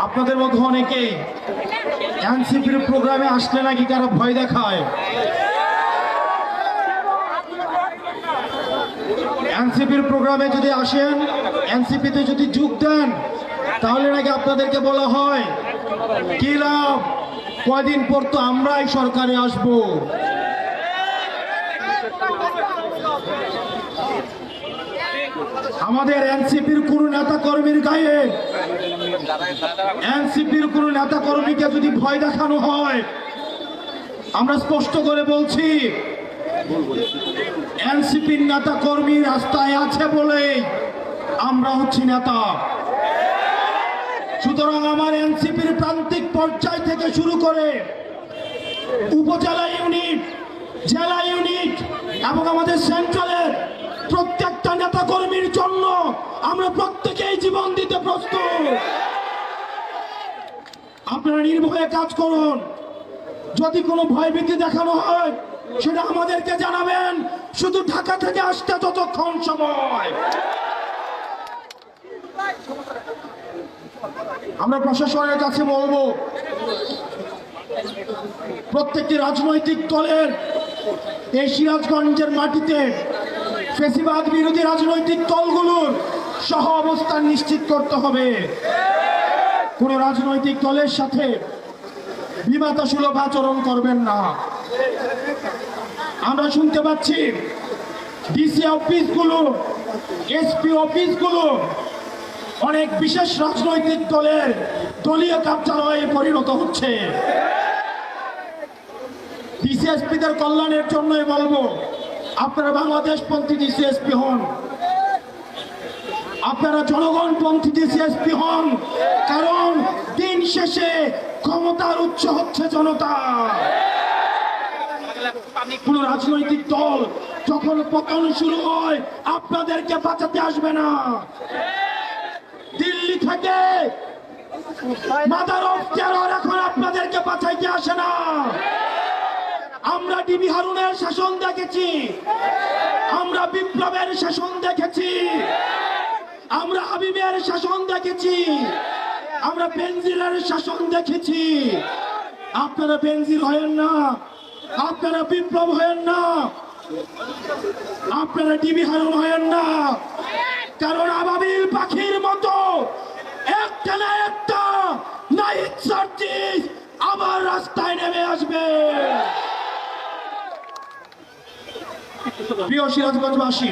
আপনাদের মধ্যে অনেকেই এনসিপির প্রোগ্রামে আসলে নাকি কারো ভয় দেখায়। এনসিপির প্রোগ্রামে যদি আসেন, এনসিপিতে যদি যোগ দেন, তাহলে নাকি আপনাদেরকে বলা হয় কি লাভ, কয়দিন পর তো আমরাই সরকারে আসব। আমাদের এনসিপির কোন নেতা কর্মীর গায়ে, এনসিপির কোন নেতা কর্মীকে যদি ভয় দেখানো হয়, আমরা স্পষ্ট করে বলছি এনসিপির নেতা কর্মী রাস্তায় আছে বলে আমরা হচ্ছি নেতা। সুতরাং আমার এনসিপির প্রান্তিক পর্যায় থেকে শুরু করে উপজেলা ইউনিট, জেলা ইউনিট এবং আমাদের সেন্ট্রালের প্রত্যেকটা নেতা কর্মীর জন্য আমরা প্রত্যেকেই জীবন দিতে প্রস্তুত। আপনারা নির্ভয়ে কাজ করুন। যদি কোনো ভয়ভীতি দেখানো হয় সেটা আমাদেরকে জানাবেন, শুধু ঢাকা থেকে আসতে যতক্ষণ সময়। আমরা প্রশাসনের কাছে বলবো, প্রত্যেকটি রাজনৈতিক দলের এই সিরাজগঞ্জের মাটিতে ফ্যাসিবাদ বিরোধী রাজনৈতিক দলগুলোর সহ অবস্থান নিশ্চিত করতে হবে। কোন রাজনৈতিক দলের সাথে বিমাতাসুলভ আচরণ করবেন না। আমরা শুনতে পাচ্ছি ডিসি অফিসগুলো, এসপি অফিসগুলো অনেক বিশেষ রাজনৈতিক দলের দলীয় কার্যালয়ে পরিণত হচ্ছে। ডিসিএসপিদের কল্যাণের জন্যই বলবো, আপনারা বাংলাদেশপন্থী ডিসিএসপি হন, আপনারা জনগণপন্থী ডিসিএসপি হন, কারণ দিন শেষে ক্ষমতার উৎস হচ্ছে জনতা। কোন রাজনৈতিক দল যখন পতন শুরু হয় আপনাদেরকে বাঁচাতে আসবে না। দিল্লি থেকে মাদার অফ টেরর এখন আপনাদেরকে বাঁচাইতে আসে না। আমরা ডিবি হারুনের শাসন দেখেছি, আমরা বিপ্লবের শাসন দেখেছি, আমরা হাবিবের শাসন দেখেছি, আমরা বেনজিরের শাসন দেখেছি। আপনারা বেনজির হয়েন না, আপনারা বিপ্লব হয়েন না, আপনারা ডিবি হারুন হয়েন না, কারণ আবাবিল পাখির মতো একটা না একটা নাইট সার্জিস আবার রাস্তায় নেমে আসবে। প্রিয় সিরাজগঞ্জবাসী,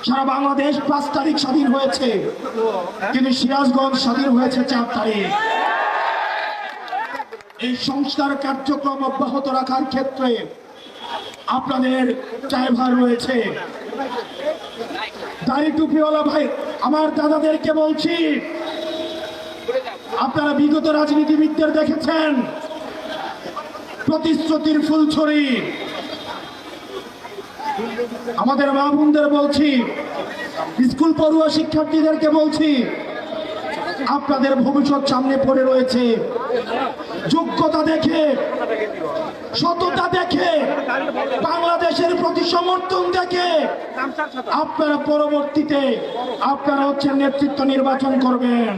সারা বাংলাদেশ 5 তারিখ স্বাধীন হয়েছে, কিন্তু সিরাজগঞ্জ স্বাধীন হয়েছে 4 তারিখ। এই সংস্কার কার্যক্রম অব্যাহত রাখার ক্ষেত্রে আপনাদের দায়ভার রয়েছে। দাড়ি টুপিওয়ালা ভাই, আমার দাদাদেরকে বলছি, আপনারা বিগত রাজনীতিবিদদের দেখেছেন প্রতিশ্রুতির ফুলছড়ি। আমাদের মা বোনদের বলছি, স্কুল পড়ুয়া শিক্ষার্থীদেরকে বলছি, আপনাদের ভবিষ্যৎ সামনে পড়ে রয়েছে। যোগ্যতা দেখে, সততা দেখে, বাংলাদেশের প্রতি সমর্থন দেখে আপনারা পরবর্তীতে আপনারা হচ্ছেন নেতৃত্ব নির্বাচন করবেন।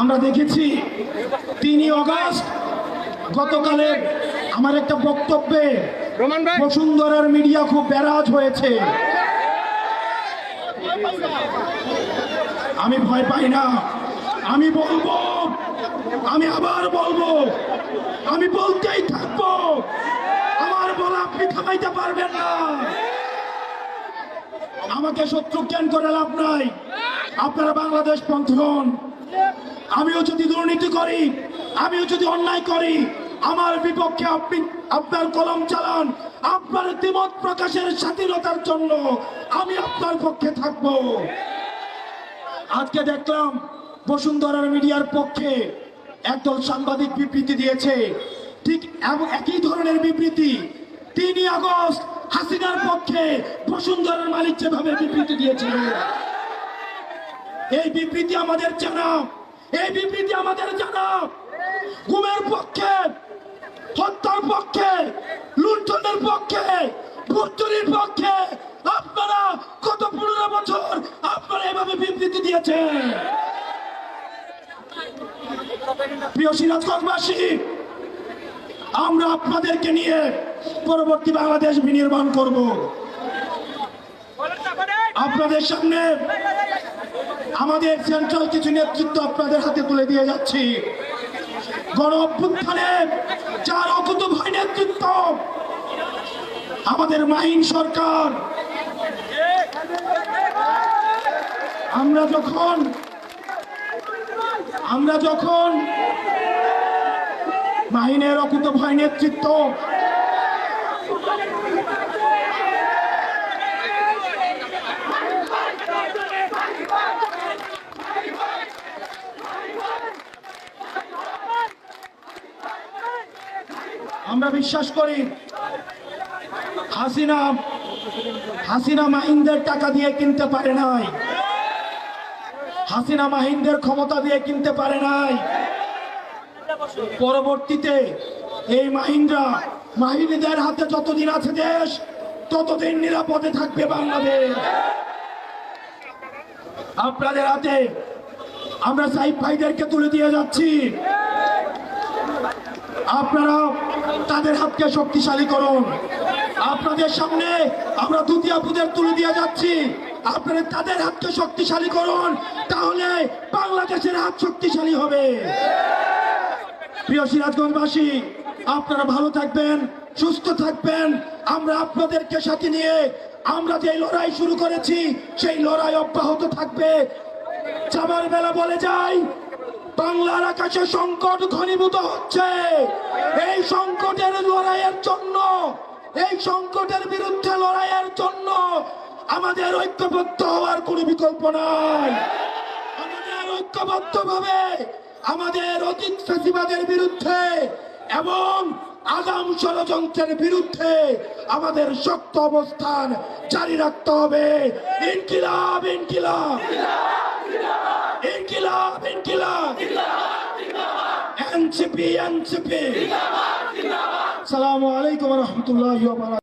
আমরা দেখেছি 3 আগস্ট গতকালের আমার একটা বক্তব্যে বসুন্ধরার মিডিয়া খুব বেরাজ হয়েছে। আমি ভয় পাই না, আমি বলবো, আমি আবার বলবো, আমি বলতেই থাকবো। আমার বলা আপনি থামাইতে পারবেন না। আমাকে শত্রু জ্ঞান করে লাভ নাই। আপনারা বাংলাদেশ পন্থী হন। আমিও যদি দুর্নীতি করি, আমিও যদি অন্যায় করি, আমার বিপক্ষে আপনি আপনার কলম চালান। আপনার দ্বিমত প্রকাশের স্বাধীনতার জন্য আমি আপনার পক্ষে থাকব। আজকে দেখলাম বসুন্ধরার মিডিয়ার পক্ষে একদল সাংবাদিক বিবৃতি দিয়েছে, ঠিক একই ধরনের বিবৃতি 3 আগস্ট হাসিনার পক্ষে বসুন্ধরার মালিক যেভাবে বিবৃতি দিয়েছিল। এই বিবৃতি আমাদের জানা, এই বিবৃতি আমাদের জানা। গুমের পক্ষে, হত্যার পক্ষে, লুণ্ঠনের পক্ষে, ভুতুড়ির পক্ষে আপনারা দিয়েছে। প্রিয় সিরাজগঞ্জবাসী, আমরা আপনাদেরকে নিয়ে পরবর্তী বাংলাদেশ বিনির্মাণ করব। আপনাদের সামনে আমাদের সেন্ট্রাল কিছু নেতৃত্ব আপনাদের হাতে তুলে দিয়ে যাচ্ছি। গণ অভ্যুত্থানে যার অকুতোভয় নেতৃত্ব, আমাদের মাহিন সরকার, আমরা যখন মাহিনের অকুতোভয় নেতৃত্ব আমরা বিশ্বাস করি হাসিনা মাহিনদের টাকা দিয়ে কিনতে পারে নাই, হাসিনা মাহিনদের ক্ষমতা দিয়ে কিনতে পারে নাই। পরবর্তীতে এই মাহিনীদের হাতে যতদিন আছে দেশ, ততদিন নিরাপদে থাকবে বাংলাদেশ। আপনাদের হাতে আমরা সাইফ ভাইদেরকে তুলে দিয়ে যাচ্ছি। আপনারা তাদের হাতকে শক্তিশালী করুন। আপনাদের সামনে আমরা দুতিয়াপুদের তুলে দিয়ে যাচ্ছি। আপনারা তাদের হাতকে শক্তিশালী করুন, তাহলে বাংলাদেশের হাত শক্তিশালী হবে। প্রিয় সিরাজগঞ্জবাসী, আপনারা ভালো থাকবেন, সুস্থ থাকবেন। আমরা আপনাদেরকে সাথে নিয়ে আমরা যে লড়াই শুরু করেছি, সেই লড়াই অব্যাহত থাকবে। যাবার বেলা বলে যাই, বাংলার আকাশে সংকট ঘনীভূত হচ্ছে। এই সংকটের লড়াইয়ের জন্য, এই সংকটের বিরুদ্ধে লড়াইয়ের জন্য আমাদের ঐক্যবদ্ধ হওয়ার কোনো বিকল্প নাই। আমাদের ঐক্যবদ্ধভাবে আমাদের অতীত ফ্যাসিবাদের বিরুদ্ধে এবং আগাম ষড়যন্ত্রের বিরুদ্ধে আমাদের শক্ত অবস্থান জারি রাখতে হবে। ইনকিলাব ইনকিলাব ইনকিলাব ইনকিলাব, এনসিপি এনসিপি। আসসালামু আলাইকুম ওয়া রাহমাতুল্লাহি ওয়া বারাকাতুহু।